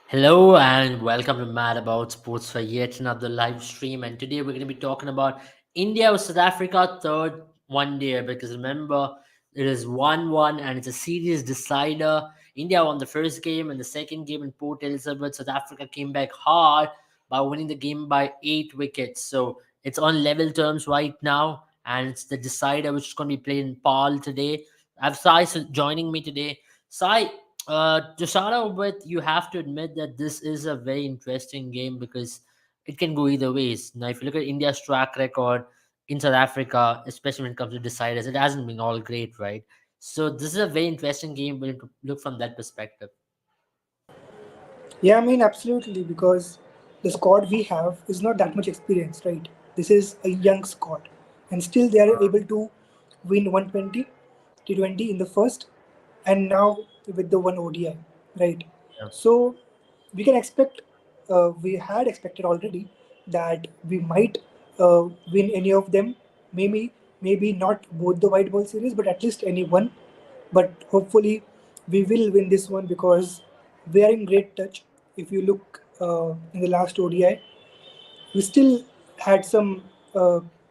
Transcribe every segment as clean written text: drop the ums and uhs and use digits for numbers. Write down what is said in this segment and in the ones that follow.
Hello and welcome to Mad About Sports for yet another live stream. And today we're going to be talking about India with South Africa third one day because remember it is 1-1 and it's a series decider. India won the first game and the second game in Port Elizabeth. South Africa came back hard by winning the game by 8 wickets. So it's on level terms right now and it's the decider which is going to be played in Pal today. I have Sai joining me today. Sai, to start out with, you have to admit that this is a very interesting game because it can go either ways. Now, if you look at India's track record in South Africa, especially when it comes to deciders, it hasn't been all great, right? So this is a very interesting game when you look from that perspective. Yeah, I mean, absolutely, because the squad we have is not that much experience, right? This is a young squad, and still they are able to win 120 T20 in the first, and now with the one ODI, right? Yeah. So we can expect, we had expected already that we might win any of them. Maybe not both the white ball series, but at least any one. But hopefully, we will win this one because we are in great touch. If you look in the last ODI, we still had some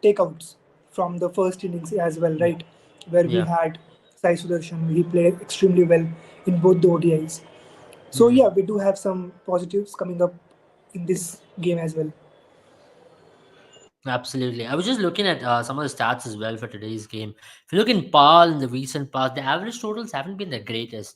takeouts from the first innings as well, Yeah. right? Where we Yeah. had Sai Sudarshan, he played extremely well in both the ODIs. So Mhm. yeah, we do have some positives coming up in this game as well. Absolutely. I was just looking at some of the stats as well for today's game. If you look in PAL in the recent past, the average totals haven't been the greatest.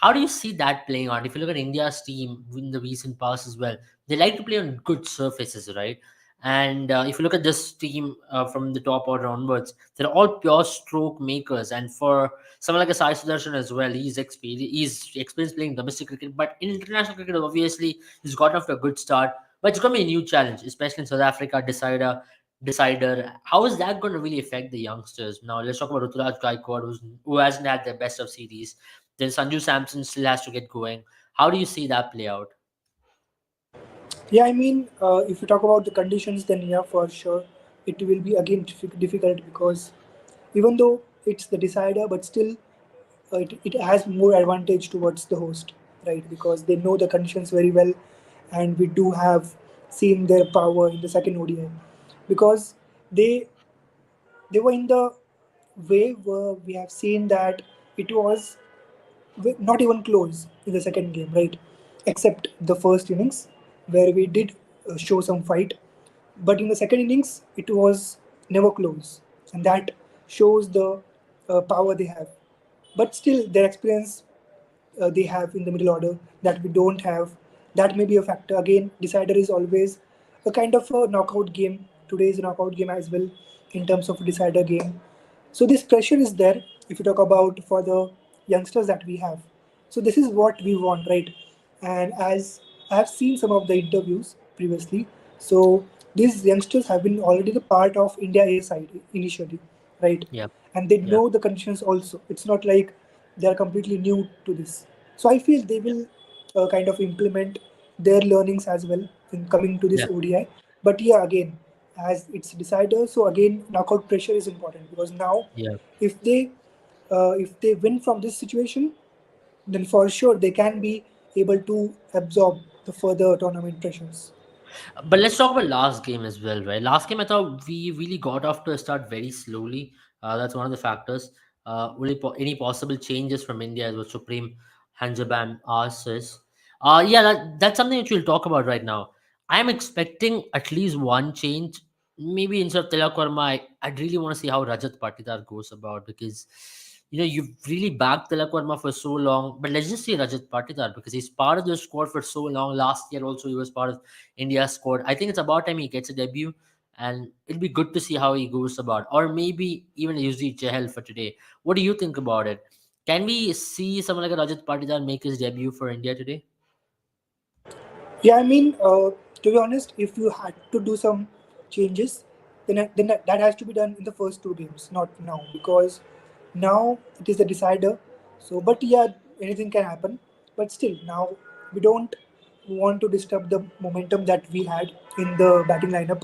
How do you see that playing out? If you look at India's team in the recent past as well, they like to play on good surfaces, right? And if you look at this team from the top order onwards, they're all pure stroke makers. And for someone like a Sai Sudarshan as well, he's experienced playing domestic cricket, but in international cricket, obviously, he's got off to a good start. But it's going to be a new challenge, especially in South Africa. Decider. How is that going to really affect the youngsters? Now let's talk about Ruturaj Gaikwad, who hasn't had the best of series. Then Sanju Samson still has to get going. How do you see that play out? Yeah, I mean, if you talk about the conditions, then yeah, for sure, it will be again difficult because even though it's the decider, but still it has more advantage towards the host, right? Because they know the conditions very well, and we do have seen their power in the second ODI because they they were in the way where we have seen that it was not even close in the second game, right? Except the first innings where we did show some fight, but in the second innings it was never close, and that shows the power they have. But still, their experience they have in the middle order that we don't have. That may be a factor. Again, decider is always a kind of a knockout game. Today is a knockout game as well in terms of a decider game. So this pressure is there if you talk about for the youngsters that we have. So this is what we want, right? And as I have seen some of the interviews previously, so these youngsters have been already the part of India A side initially, right? Yeah, And they yeah, know the conditions also. It's not like they are completely new to this. So I feel they yeah, will kind of implement their learnings as well in coming to this yeah, ODI. But yeah, again, as it's decider, so again, knockout pressure is important because now, yeah. if they win from this situation, then for sure they can be able to absorb the further tournament pressures. But let's talk about last game as well, right? Last game, I thought we really got off to a start very slowly. That's one of the factors. Any possible changes from India is what Supreme Hanjaban asks us. Yeah, that's something which we'll talk about right now. I'm expecting at least one change. Maybe instead of Tilak Verma, I'd really want to see how Rajat Patidar goes about because you've really backed Tilak Verma for so long. But let's just see Rajat Patidar because he's part of the squad for so long. Last year also he was part of India squad. I think it's about time he gets a debut, and it'll be good to see how he goes about. Or maybe even Yuzi Chahal for today. What do you think about it? Can we see someone like a Rajat Patidar make his debut for India today? Yeah, I mean, to be honest, if you had to do some changes, then that has to be done in the first two games, not now, because now it is the decider. So, but yeah, anything can happen. But still, now we don't want to disturb the momentum that we had in the batting lineup.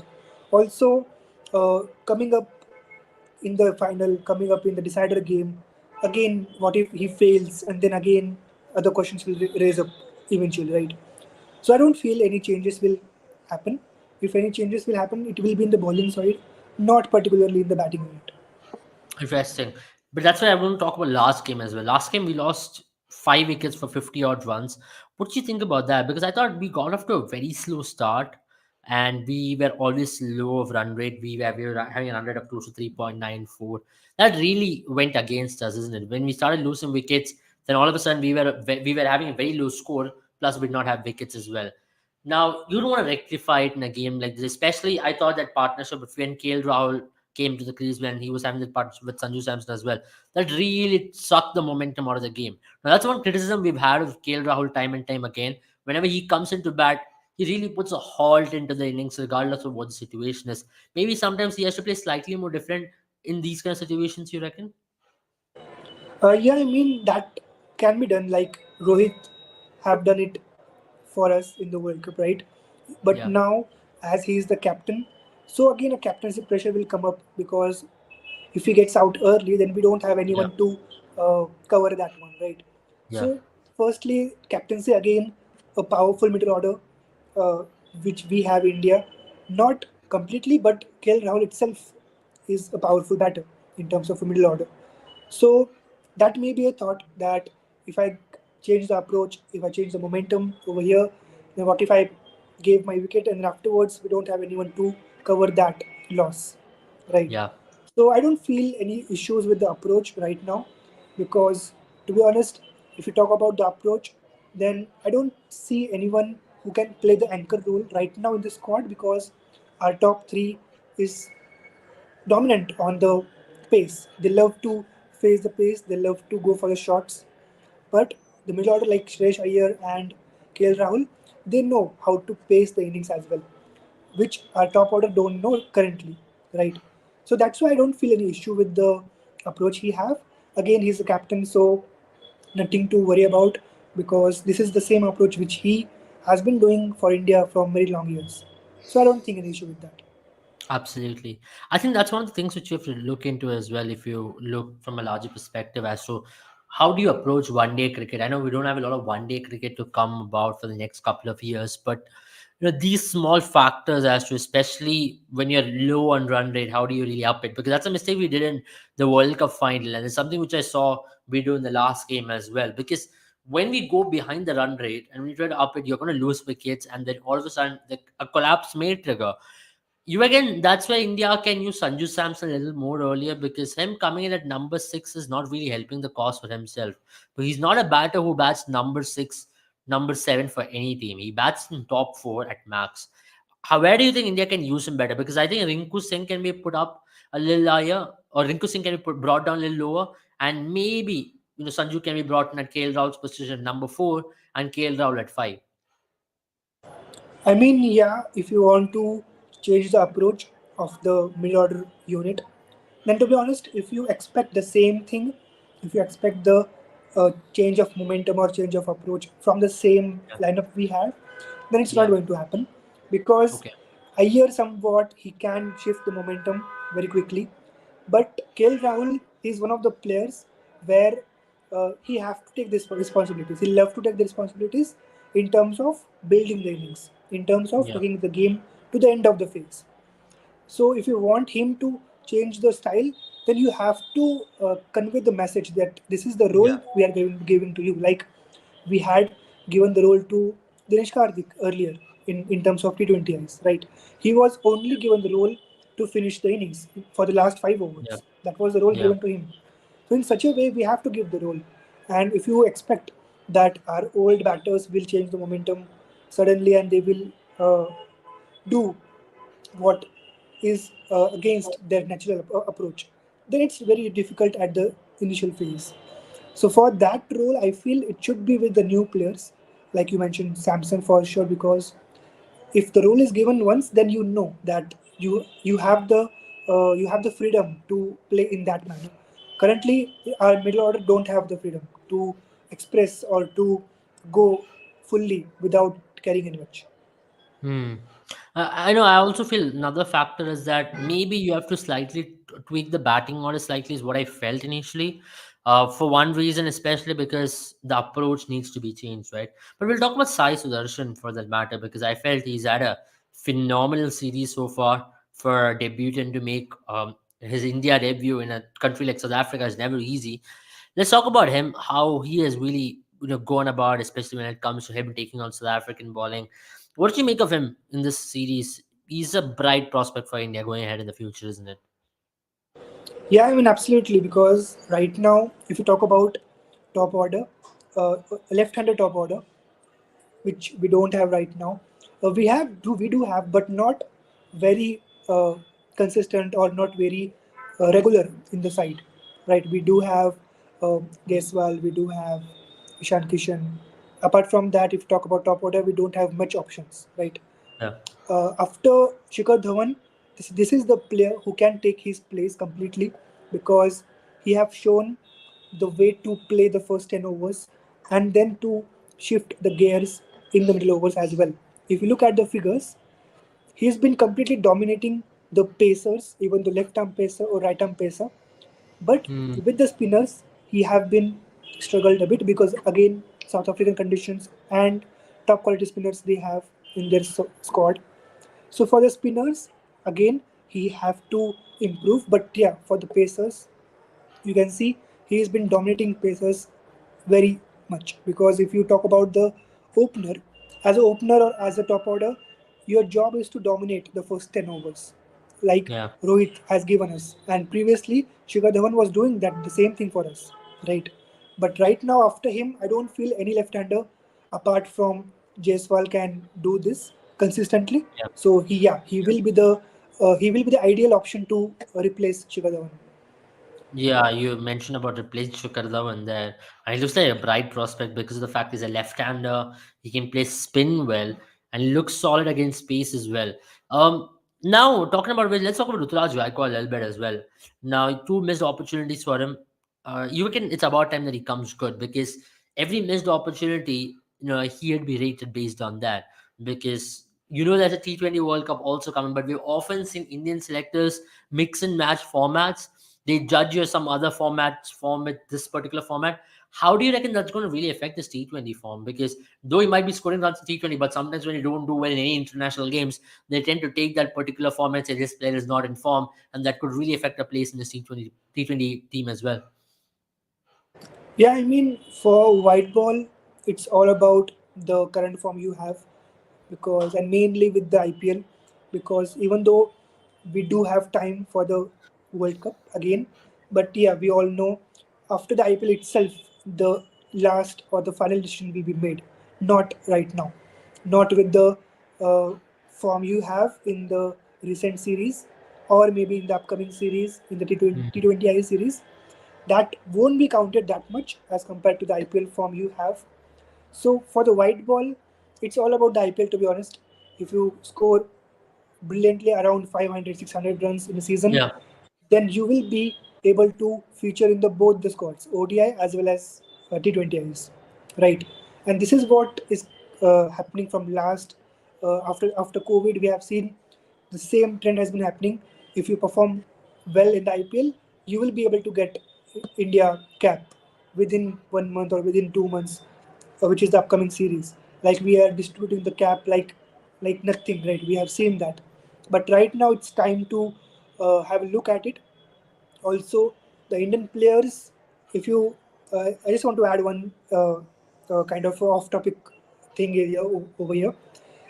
Also, coming up in the final, coming up in the decider game, again, what if he fails, and then again, other questions will raise up eventually, right? So I don't feel any changes will happen. If any changes will happen, it will be in the bowling side, not particularly in the batting unit. Interesting. But that's why I want to talk about last game as well. Last game we lost 5 wickets for 50 odd runs. What do you think about that? Because I thought we got off to a very slow start and we were always low of run rate. We were having a run rate of close to 3.94. That really went against us, isn't it? When we started losing wickets, then all of a sudden we were having a very low score, plus we did not have wickets as well. Now you don't want to rectify it in a game like this, especially I thought that partnership between KL Rahul came to the crease when he was having the partnership with Sanju Samson as well. That really sucked the momentum out of the game. Now that's one criticism we've had of KL Rahul time and time again. Whenever he comes into bat, he really puts a halt into the innings regardless of what the situation is. Maybe sometimes he has to play slightly more different in these kind of situations, you reckon? Yeah, I mean that can be done. Like Rohit have done it for us in the World Cup, right? But Yeah, now, as he is the captain, so again a captaincy pressure will come up because if he gets out early, then we don't have yeah, anyone to cover that one, right? yeah, So, firstly, captaincy again a powerful middle order, uh, which we have India, not completely, but KL Rahul itself is a powerful batter in terms of a middle order. So that may be a thought that if I change the approach, if I change the momentum over here, then what if I gave my wicket and then afterwards we don't have anyone to cover that loss, right? yeah. So I don't feel any issues with the approach right now because, to be honest, if you talk about the approach, then I don't see anyone who can play the anchor role right now in the squad because our top three is dominant on the pace. They love to face the pace. They love to go for the shots. But the middle order like Shresh Iyer and KL Rahul, they know how to pace the innings as well, which our top order don't know currently, right? So that's why I don't feel any issue with the approach he have. Again, he's the captain, so nothing to worry about because this is the same approach which he has been doing for India from very long years. So I don't think any issue with that. Absolutely. I think that's one of the things which you have to look into as well if you look from a larger perspective as to how do you approach one day cricket. I know we don't have a lot of one day cricket to come about for the next couple of years, but these small factors as to especially when you're low on run rate, how do you really up it? Because that's a mistake we did in the World Cup final, and it's something which I saw we do in the last game as well. Because when we go behind the run rate and we try to up it, you're going to lose wickets, and then all of a sudden a collapse may trigger. You again, that's why India can use Sanju Samson a little more earlier because him coming in at number six is not really helping the cause for himself. But he's not a batter who bats number six, number seven for any team. He bats in top four at max. How where do you think India can use him better? Because I think Rinku Singh can be put up a little higher, or Rinku Singh can be brought down a little lower, and maybe Sanju can be brought in at KL Rahul's position number four and KL Rahul at five. I mean, yeah, if you want to change the approach of the middle order unit, then to be honest, if you expect the same thing, if you expect the change of momentum or change of approach from the same Yeah. lineup we have, then it's not Yeah. going to happen because Okay. I hear somewhat he can shift the momentum very quickly. But KL Rahul is one of the players where he have to take this responsibilities. He love to take the responsibilities in terms of building the innings, in terms of Yeah. taking the game to the end of the phase. So if you want him to change the style, then you have to convey the message that this is the role Yeah. we are giving to you. Like we had given the role to Dinesh Karthik earlier in terms of T20Is, right? He was only given the role to finish the innings for the last five Yeah. overs. That was the role Yeah. given to him. So in such a way, we have to give the role. And if you expect that our old batters will change the momentum suddenly and they will do what is against their natural approach, then it's very difficult at the initial phase. So for that role, I feel it should be with the new players, like you mentioned, Samson for sure, because if the role is given once, then you know that you have the freedom to play in that manner. Currently, our middle order don't have the freedom to express or to go fully without carrying any much. Hmm. I know. I also feel another factor is that maybe you have to slightly tweak the batting order slightly, is what I felt initially. For one reason, especially because the approach needs to be changed, right? But we'll talk about Sai Sudarshan for that matter, because I felt he's had a phenomenal series so far for a debutant to make his India debut in a country like South Africa is never easy. Let's talk about him, how he has really gone about, especially when it comes to him taking on South African bowling. What do you make of him in this series? He's a bright prospect for India going ahead in the future, isn't it? Yeah, I mean, absolutely. Because right now, if you talk about top order, left-handed top order, which we don't have right now. We do have, but not very consistent or not very regular in the side, right? We do have Gaiswal, we do have Ishan Kishan. Apart from that, if you talk about top order, we don't have much options, right? Yeah, After Shikhar Dhawan, this is the player who can take his place completely because he have shown the way to play the first 10 overs and then to shift the gears in the middle overs as well. If you look at the figures, he's been completely dominating the pacers, even the left arm pacer or right arm pacer. But Hmm. with the spinners, he have been struggled a bit because again South African conditions and top quality spinners they have in their squad. So for the spinners, again he have to improve. But yeah, for the pacers, you can see he has been dominating pacers very much because if you talk about the opener, as an opener or as a top order, your job is to dominate the first 10 overs like Yeah. Rohit has given us, and previously Shikhar Dhawan was doing that the same thing for us, right? But right now after him I don't feel any left-hander apart from Jaiswal can do this consistently. So he will be the ideal option to replace Shikhar Dhawan. Yeah, you mentioned about replacing Shikhar Dhawan there, and he looks like a bright prospect because of the fact he's a left-hander. He can play spin well, and he looks solid against pace as well. Now talking about which, let's talk about Ruturaj Gaikwad a little bit as well. Now, two missed opportunities for him. You can. It's about time that he comes good because every missed opportunity, he'd be rated based on that. Because there's a T20 World Cup also coming, but we've often seen Indian selectors mix and match formats. They judge you some other formats form with this particular format. How do you reckon that's going to really affect this T20 form? Because though he might be scoring runs in T20, but sometimes when you don't do well in any international games, they tend to take that particular format, say this player is not in form, and that could really affect a place in the T20 team as well. Yeah, I mean, for white ball, it's all about the current form you have, because and mainly with the IPL, because even though we do have time for the World Cup again, but yeah, we all know after the IPL itself, the last or the final decision will be made, not right now, not with the uh, form you have in the recent series or maybe in the upcoming series in the T20I series, that won't be counted that much as compared to the IPL form you have. So for the white ball, it's all about the IPL to be honest. If you score brilliantly around 500, 600 runs in a season, Yeah, then you will be able to feature in the both the squads, ODI as well as T20Is, right? And this is what is happening from last after COVID. We have seen the same trend has been happening. If you perform well in the IPL, you will be able to get India cap within 1 month or within 2 months, which is the upcoming series. Like we are distributing the cap like nothing, right? We have seen that, but right now it's time to have a look at it. Also, the Indian players, if you, I just want to add one kind of off-topic thing here over here,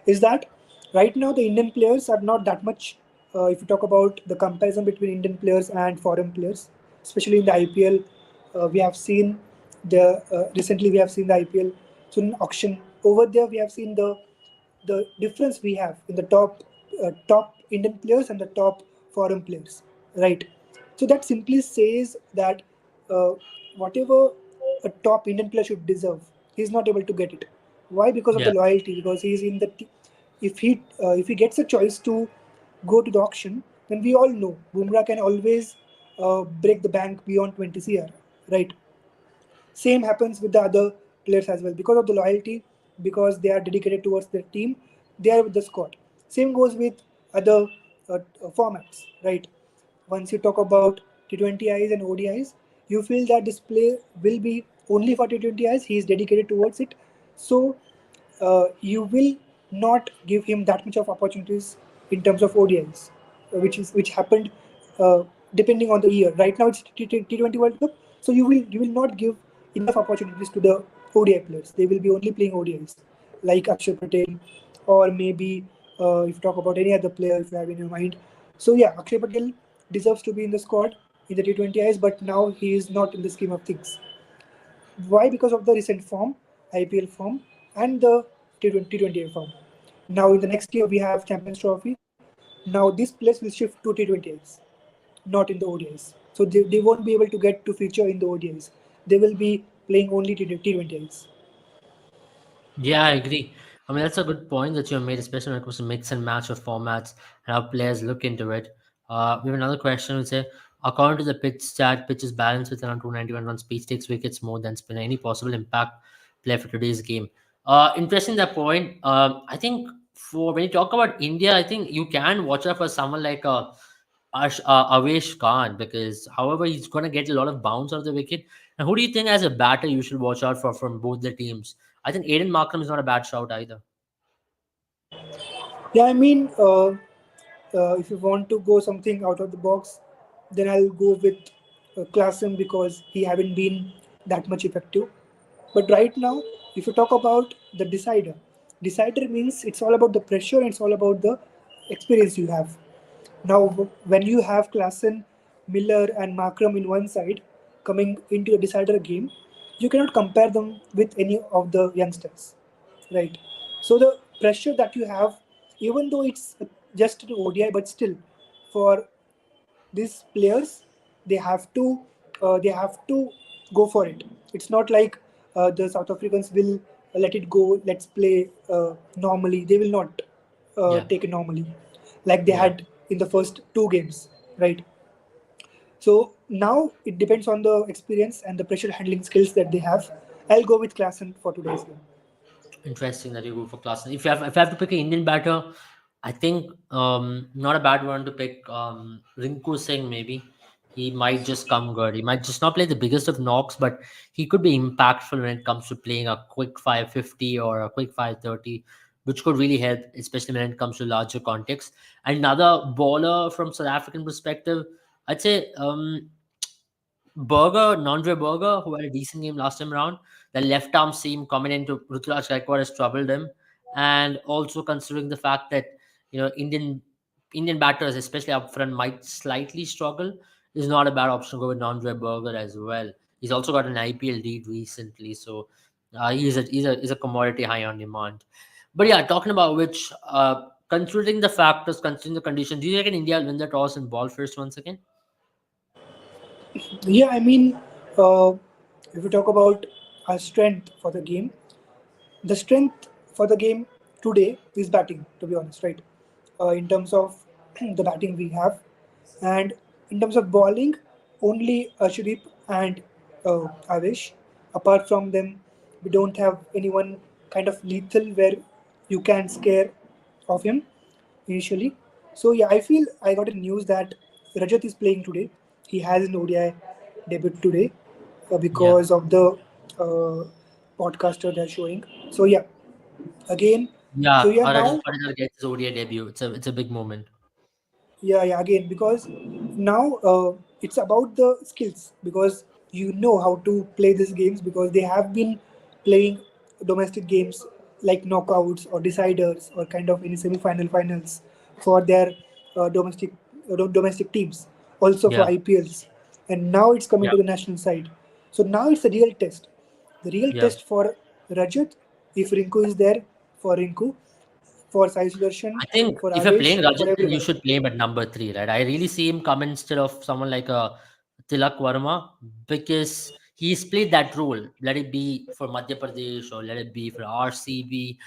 is that right now the Indian players are not that much. If you talk about the comparison between Indian players and foreign players, especially in the IPL, we have seen the recently we have seen the IPL. So in auction over there, we have seen the difference we have in the top Indian players and the top foreign players, right? So that simply says that uh, whatever a top Indian player should deserve, he's not able to get it. Why? Because of yeah, the loyalty. Because he's in the if he gets a choice to go to the auction, then we all know Bumrah can always break the bank beyond 20 CR, right? Same happens with the other players as well because of the loyalty, because they are dedicated towards their team. They are with the squad. Same goes with other formats, right? Once you talk about T20Is and ODIs, you feel that this play will be only for T20Is, he is dedicated towards it. So you will not give him that much of opportunities in terms of ODIs, which happened uh, depending on the year. Right now it's T20 World Cup, so you will not give enough opportunities to the ODI players. They will be only playing ODIs like Akshay Patel, or maybe if you talk about any other player if you have in your mind. So yeah, Akshay Patel deserves to be in the squad in the T20Is, but now he is not in the scheme of things. Why? Because of the recent form, IPL form, and the T20 form. Now in the next year we have Champions Trophy. Now this place will shift to T20Is, not in the ODIs. So they won't be able to get to feature in the ODIs. They will be playing only T20Is. Yeah, I agree. I mean, that's a good point that you have made, especially when it comes to mix and match of formats and how players look into it. We have another question. We say, according to the pitch stat, pitch is balanced with around 291 runs. Speed takes wickets more than spin. Any possible impact play for today's game? Interesting that point. I think for when you talk about India, I think you can watch out for someone like Avesh Khan, because however he's going to get a lot of bounce out of the wicket. And who do you think as a batter you should watch out for from both the teams? I think Aiden Markram is not a bad shout either. Yeah, I mean, if you want to go something out of the box, then I'll go with Klassen because he haven't been that much effective. But right now, if you talk about the decider means it's all about the pressure and it's all about the experience you have. Now, when you have Klassen, Miller, and Markram in one side coming into the decider game, you cannot compare them with any of the youngsters, right? So the pressure that you have, even though it's just an ODI, but still, for these players, they have to go for it. It's not like the South Africans will let it go. Let's play normally. They will not Yeah, take it normally, like they yeah, had in the first two games, right? So now it depends on the experience and the pressure handling skills that they have. I'll go with Klassen for today's game. interesting that you go for Klassen. If I have to pick an Indian batter, I think not a bad one to pick. Rinku Singh maybe. He might just come good. He might just not play the biggest of knocks, but he could be impactful when it comes to playing a quick 550 or a quick 530, which could really help, especially when it comes to larger context. Another bowler from South African perspective, I'd say Nandre Berger, who had a decent game last time around. The left arm seam coming into Ruturaj Gaikwad has troubled him, and also considering the fact that Indian batters, especially up front, might slightly struggle, is not a bad option to go with Nandre Berger as well. He's also got an IPL lead recently, so he's a commodity high on demand. But yeah, talking about which, considering the factors, considering the conditions, do you reckon India will win the toss and ball first once again? Yeah, I mean, uh, if we talk about our strength for the game, the strength for the game today is batting, to be honest, right? In terms of the batting we have, and in terms of bowling, only Ashdeep and Avesh. Apart from them, we don't have anyone kind of lethal where you can scare of him initially. So yeah, I feel I got a news that Rajat is playing today. He has an ODI debut today Yeah. because of the uh, podcaster they're showing. So yeah, again. So Yeah, yeah, Rajat now Patidar gets his ODI debut. It's a big moment. yeah, again, because now it's about the skills, because you know how to play these games because they have been playing domestic games like knockouts or deciders or kind of any semi-final finals for their domestic teams, also for Yeah, IPLs, and now it's coming yeah, to the national side. So now it's a real test. The real yeah. test for Rajat, if Rinku is there, for Rinku, for Sai Sudarshan, I think for if you're Avesh, playing for Rajat, then you everyone. should play him at number three, right? I really see him come instead of someone like a Tilak Varma because he's played that role. Let it be for Madhya Pradesh or let it be for RCB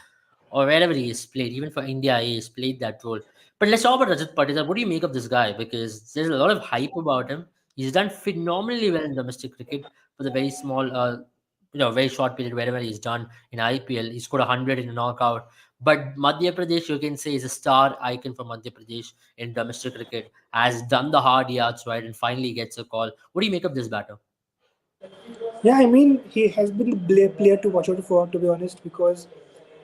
or wherever he is played, even for India, he has played that role. But let's talk about Rajat Patidar. What do you make of this guy? Because there's a lot of hype about him. He's done phenomenally well in domestic cricket for the very small, very short period wherever he's done in IPL. He scored 100 in a knockout. But Madhya Pradesh, you can say, is a star icon for Madhya Pradesh in domestic cricket. Has done the hard yards right and finally gets a call. What do you make of this batter? Yeah, I mean, he has been the player to watch out for, to be honest, because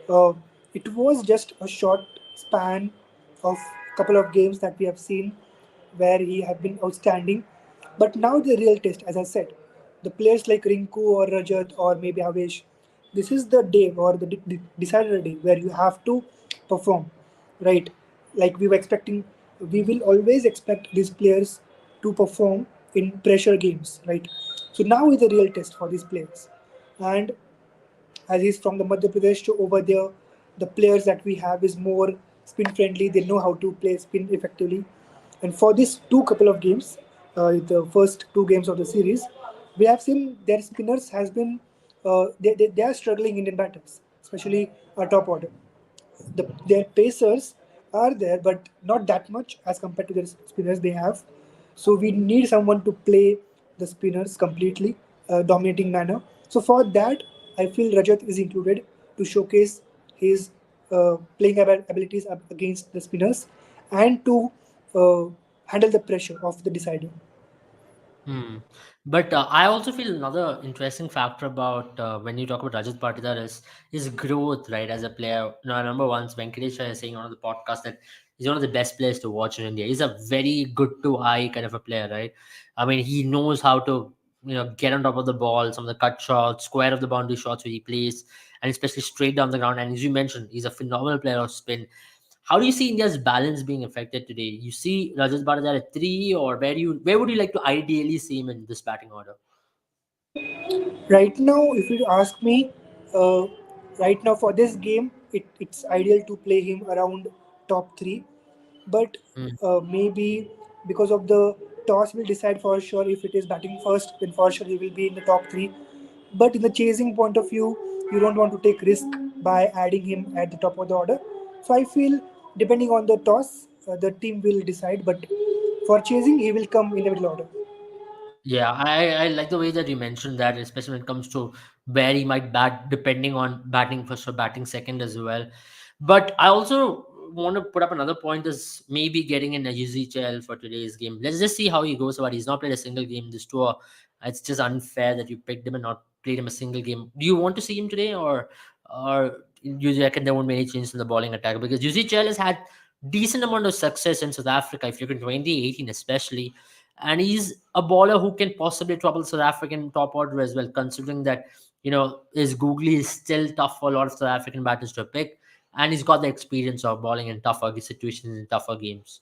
uh, it was just a short span of couple of games that we have seen where he have been outstanding. But now the real test, as I said, the players like Rinku or Rajat or maybe Avesh, this is the day or the decided day where you have to perform, right? Like we were expecting, we will always expect these players to perform in pressure games, right? So now is a real test for these players. And as he's from the Madhya Pradesh to over there, the players that we have is more spin friendly. They know how to play spin effectively. And for these two couple of games, the first two games of the series, we have seen their spinners has been they are struggling Indian batters, especially our top order. Their pacers are there, but not that much as compared to the spinners they have. So we need someone to play the spinners completely, dominating manner. So for that, I feel Rajat is included to showcase his playing abilities against the spinners and to uh, handle the pressure of the decider. Hmm. But I also feel another interesting factor about when you talk about Rajat Patidar is his growth, right, as a player. You know, I remember once Venkatesh was saying on the podcast that he's one of the best players to watch in India. He's a very good to eye kind of a player, right? I mean, he knows how to, get on top of the ball, some of the cut shots, square of the boundary shots where he plays, and especially straight down the ground. And as you mentioned, he's a phenomenal player of spin. How do you see India's balance being affected today? You see Rajat Bhattacharya at three, or where would you like to ideally see him in this batting order? Right now, if you ask me, uh, right now for this game, it's ideal to play him around top three. But Hmm. maybe because of the toss will decide for sure if it is batting first, then for sure he will be in the top three. But in the chasing point of view, you don't want to take risk by adding him at the top of the order. So I feel depending on the toss, the team will decide. But for chasing, he will come in the middle order. Yeah, I like the way that you mentioned that, especially when it comes to where he might bat, depending on batting first or batting second as well. But I also want to put up another point is maybe getting in a UZCL for today's game. Let's just see how he goes about. He's not played a single game this tour. It's just unfair that you picked him and not played him a single game. Do you want to see him today, or you reckon there won't be any change in the bowling attack? Because UZCL has had decent amount of success in South Africa. If you look in 2018 especially, and he's a bowler who can possibly trouble South African top order as well, considering that his googly is still tough for a lot of South African batters to pick, and he's got the experience of bowling in tougher situations in tougher games.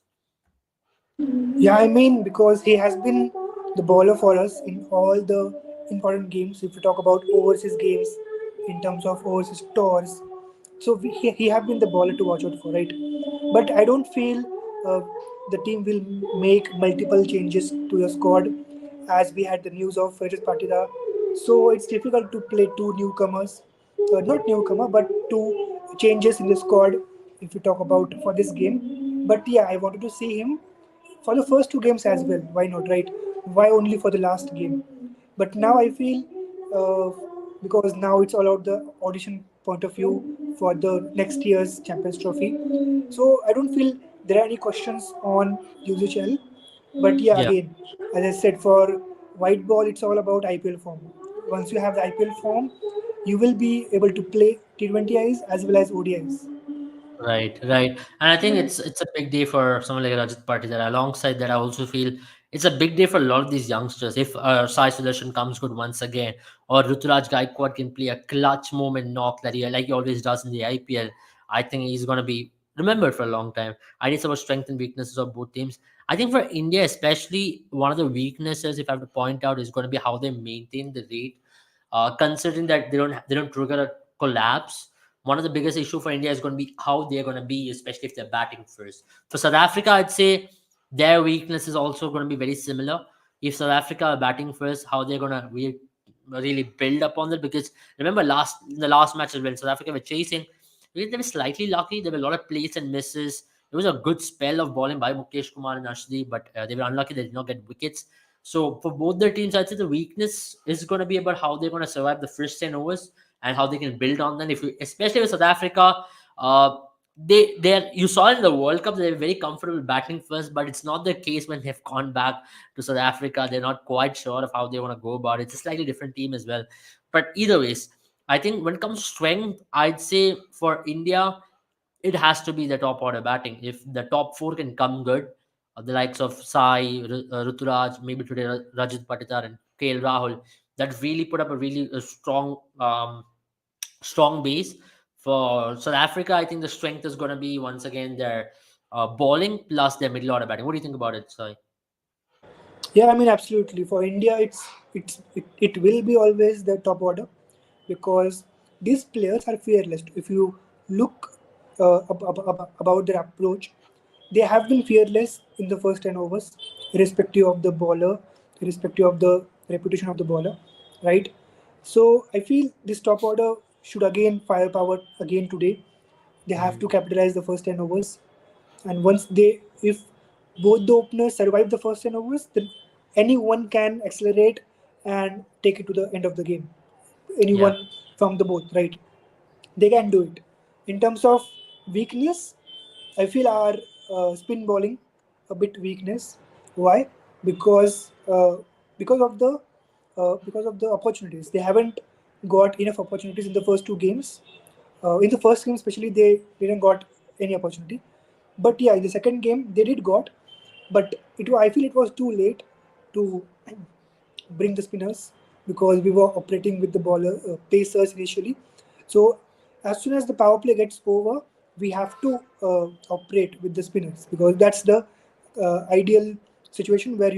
Yeah, I mean, because he has been the bowler for us in all the important games. If we talk about overseas games, in terms of overseas tours, so he have been the bowler to watch out for, right? But I don't feel uh, the team will make multiple changes to the squad, as we had the news of Rajat Patida. So it's difficult to play two newcomers, not newcomer, but two changes in the squad. If you talk about for this game, but yeah, I wanted to see him for the first two games as well. Why not, right? Why only for the last game? But now I feel because now it's all out the audition point of view for the next year's Champions Trophy. So I don't feel there are any questions on UCHL. But yeah, Yeah. again, as I said, for white ball, it's all about IPL form. Once you have the IPL form, you will be able to play T20Is as well as ODIs. Right, right. And I think it's a big day for someone like Rajat Patidar. Alongside that, I also feel it's a big day for a lot of these youngsters. If Sai Sudarshan comes good once again, or Ruturaj Gaikwad can play a clutch moment knock that he like he always does in the IPL, I think he's going to be remembered for a long time. I need some more strength and weaknesses of both teams. I think for India, especially, one of the weaknesses, if I have to point out, is going to be how they maintain the rate. Considering that they don't trigger a collapse, one of the biggest issue for India is going to be how they're going to be, especially if they're batting first. For South Africa, I'd say their weakness is also going to be very similar. If South Africa are batting first, how they're going to really build upon it. Because remember, in the last match as well, South Africa were chasing. They were slightly lucky. There were a lot of plays and misses. It was a good spell of bowling by Mukesh Kumar and Ashdeep, but they were unlucky. They did not get wickets. So for both their teams, I'd say the weakness is going to be about how they're going to survive the first 10 overs and how they can build on them. Especially with South Africa, uh, they you saw in the World Cup they were very comfortable batting first, but it's not the case when they've gone back to South Africa. They're not quite sure of how they want to go about it. It's a slightly different team as well. But either ways, I think when it comes to strength, I'd say for India, it has to be the top order batting. If the top four can come good, the likes of Sai, Ruturaj, maybe today Rajat Patitar and KL Rahul, that really put up a really strong strong base. For South Africa, I think the strength is going to be once again their bowling plus their middle order batting. What do you think about it, Sai? Yeah, I mean absolutely. For India, it will be always the top order because these players are fearless. If you look about their approach, they have been fearless in the first 10 overs, irrespective of the bowler, irrespective of the reputation of the bowler, right? So I feel this top order should again firepower again today. They have to Mm. capitalize the first 10 overs, and once they, if both the openers survive the first 10 overs, then anyone can accelerate and take it to the end of the game. Yeah, Anyone from the both, right? They can do it. In terms of weakness, I feel our spin bowling a bit weakness. Why? Because because of the opportunities. They haven't got enough opportunities in the first two games. In the first game, especially, they didn't got any opportunity. But yeah, in the second game, they did got. But I feel it was too late to bring the spinners because we were operating with the bowler pacers initially. So as soon as the power play gets over, we have to operate with the spinners because that's the ideal situation where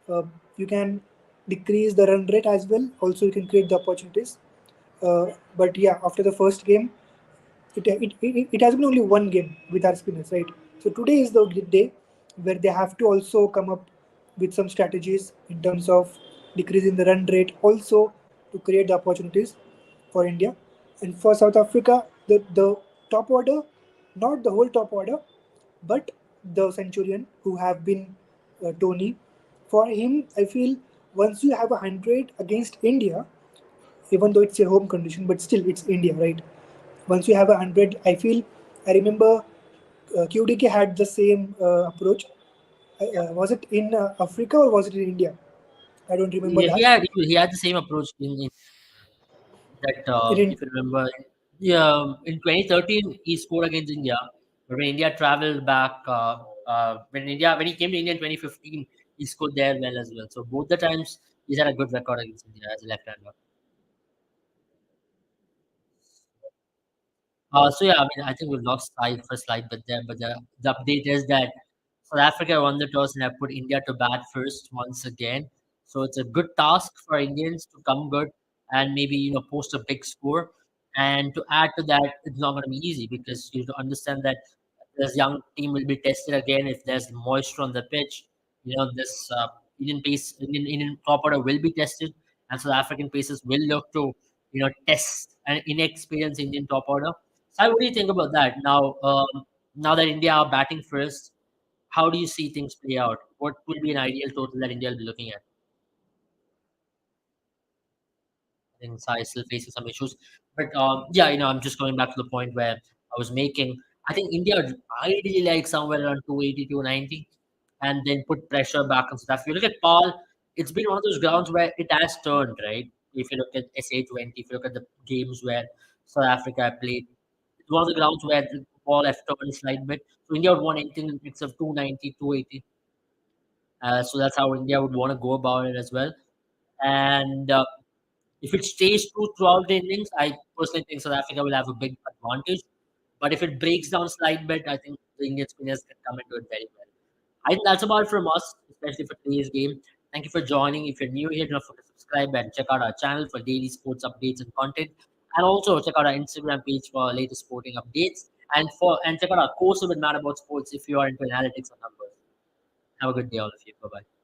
uh, you can decrease the run rate as well. Also, you can create the opportunities. But yeah, after the first game, it has been only one game with our spinners, right? So today is the day where they have to also come up with some strategies in terms of decreasing the run rate, also to create the opportunities for India. And for South Africa, the top order, not the whole top order, but the Centurion who have been Tony. For him, I feel once you have 100 against India, even though it's a home condition, but still it's India, right? Once you have 100, I feel, I remember QDK had the same approach. Was it in Africa or was it in India? I don't remember he that. had he had the same approach in that In if you remember, yeah, in 2013 he scored against India, but when India traveled back, when he came to India in 2015, he scored there well as well. So both the times he's had a good record against India as a left-hander. So yeah, I mean, I think we've lost sight for a slight bit there, but the update is that South Africa won the toss and have put India to bat first once again. So it's a good task for Indians to come good and maybe post a big score. And to add to that, it's not going to be easy because you have to understand that this young team will be tested again if there's moisture on the pitch. This Indian top order will be tested, and South African paces will look to test an inexperienced Indian top order. So, what do you think about that? Now that India are batting first, how do you see things play out? What will be an ideal total that India will be looking at? I think Sai is still facing some issues. But yeah, I'm just going back to the point where I was making. I think India would ideally like somewhere around 280, 290, and then put pressure back on South Africa. If you look at Paul, it's been one of those grounds where it has turned, right? If you look at SA20, if you look at the games where South Africa have played, it's one of the grounds where the ball have turned a slight bit. So India would want anything in the mix of 290, 280. So that's how India would want to go about it as well. And if it stays true throughout the innings, I personally think South Africa will have a big advantage. But if it breaks down slight bit, I think the Indian spinners can come into it very well. I think that's about it from us, especially for today's game. Thank you for joining. If you're new here, don't forget to subscribe and check out our channel for daily sports updates and content. And also check out our Instagram page for latest sporting updates. And check out our course with Mad About Sports if you are into analytics or numbers. Have a good day, all of you. Bye bye.